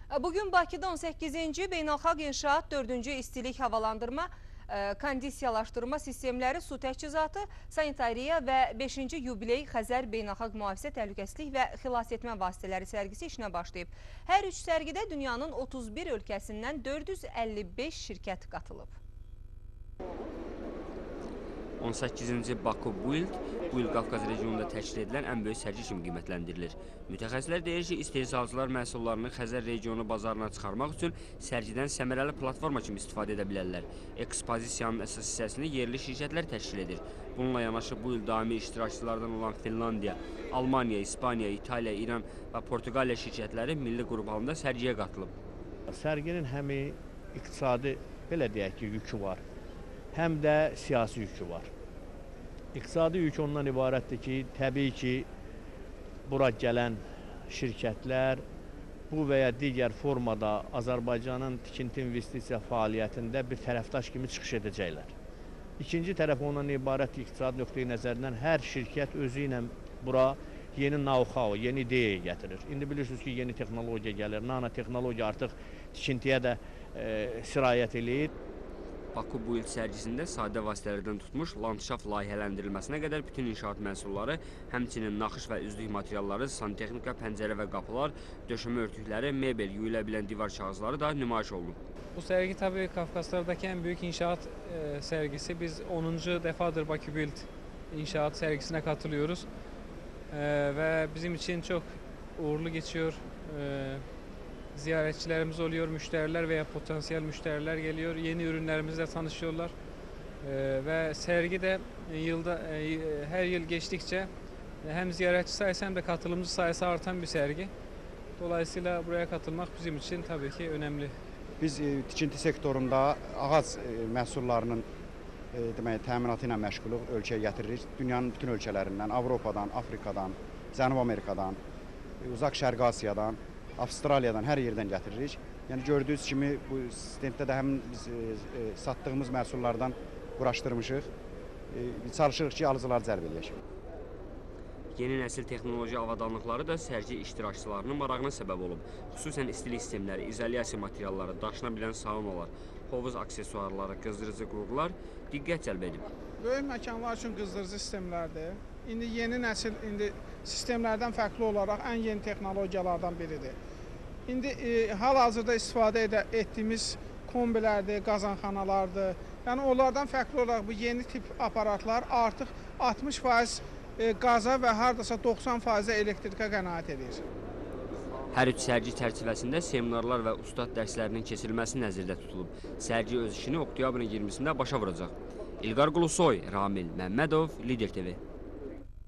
Bugün Bakıda 18-ci Beynəlxalq İnşaat 4-cü istilik havalandırma, kondisiyalaşdırma sistemləri, su təchizatı, sanitariya və 5-ci yubiley Xəzər Beynəlxalq Mühafizə Təhlükəsizlik və Xilasetmə Vasitələri sərgisi işinə başlayıb. Hər üç sərgidə dünyanın 31 ölkəsindən 455 şirkət qatılıb. 18-ci Baku Build, bu il Qafqaz regionunda təşkil edilən ən böyük sərgi kimi qiymətləndirilir. Mütəxəssislər deyir ki, istehsalçılar məhsullarını Xəzər regionu bazarına çıxarmaq üçün sərgidən səmərəli platforma kimi istifadə edə bilərlər. Ekspozisiyanın əsas hissəsini yerli şirkətlər təşkil edir. Bununla yanaşı bu il daimi iştirakçılardan olan Finlandiya, Almaniya, İspaniya, İtaliya, İran və Portuqaliya şirkətləri milli qrup halında sərgiyə qatılıb. Sərginin həm iqtisadi, belə deyək ki, yükü var, həm də siyasi yükü var. İqtisadi yük ondan ibarətdir ki, təbii ki, bura gələn şirkətlər bu və ya digər formada Azərbaycanın tikinti investisiya fəaliyyətində bir tərəfdaş kimi çıxış edəcəklər. İkinci tərəf ondan ibarət iqtisadi nöqteyi nəzərindən hər şirkət özü ilə bura yeni know-how, yeni ideya gətirir. İndi bilirsiniz ki, yeni texnologiya gəlir, nanotexnologiya artıq tikintiyə də sirayət eləyir. Baku bu il sərgisində sadə vasitələrdən tutmuş landşaft layihələndirilməsinə qədər bütün inşaat məhsulları, həmçinin naxış və üzlük materialları, santexnika, pəncərə və qapılar, döşəmə örtükləri, mebel, yuyula bilən divar kağızları da nümayiş olunub. Bu sergi tabii Kafkaslardaki en büyük inşaat sergisi. Biz 10. defadır Bakü Build inşaat sergisine katılıyoruz. Ve bizim için çok uğurlu geçiyor. Ziyaretçilerimiz oluyor, müşteriler veya potansiyel müşteriler geliyor. Yeni ürünlerimizle tanışıyorlar. Ve sergi de her yıl geçtikçe hem ziyaretçi sayısı hem de katılımcı sayısı artan bir sergi. Dolayısıyla buraya katılmak bizim için tabii ki önemli. Biz tikinti sektorunda ağac məhsullarının demək, təminatı ilə məşğuluq, ölkəyə gətiririk. Dünyanın bütün ölkələrindən, Avropadan, Afrikadan, Cənub Amerikadan, Uzaq Şərqi Asiyadan, Avstraliyadan, hər yerdən gətiririk. Yəni gördüyünüz kimi bu stenddə də həmin biz satdığımız məhsullardan quraşdırmışıq. Çalışırıq ki, alıcıları cəlb edək. Yeni nəsil texnoloji avadanlıqları da sərgi iştirakçılarının marağına səbəb olub. Xüsusən istilik sistemləri, izolyasiya materialları, daşına bilən saunalar, hovuz aksesuarları, qızdırıcı qurğular diqqət cəlb edib. Böyük məkanlar üçün qızdırıcı sistemlərdir. İndi yeni nəsil sistemlərdən fərqli olaraq ən yeni texnologiyalardan biridir. İndi hal-hazırda istifadə etdiyimiz kombilərdir, qazanxanalardır. Yəni onlardan fərqli olaraq bu yeni tip aparatlar artıq 60% qaza və hardasa 90% elektrikə qənaət edir. Hər üç sərgi çərçivəsində seminarlar və ustad dərslərinin keçirilməsi nəzərdə tutulub. Sərgi öz işini oktyabrın 20-sində başa vuracaq. İlqar Qulusoy, Ramil Məmmədov, Lider TV.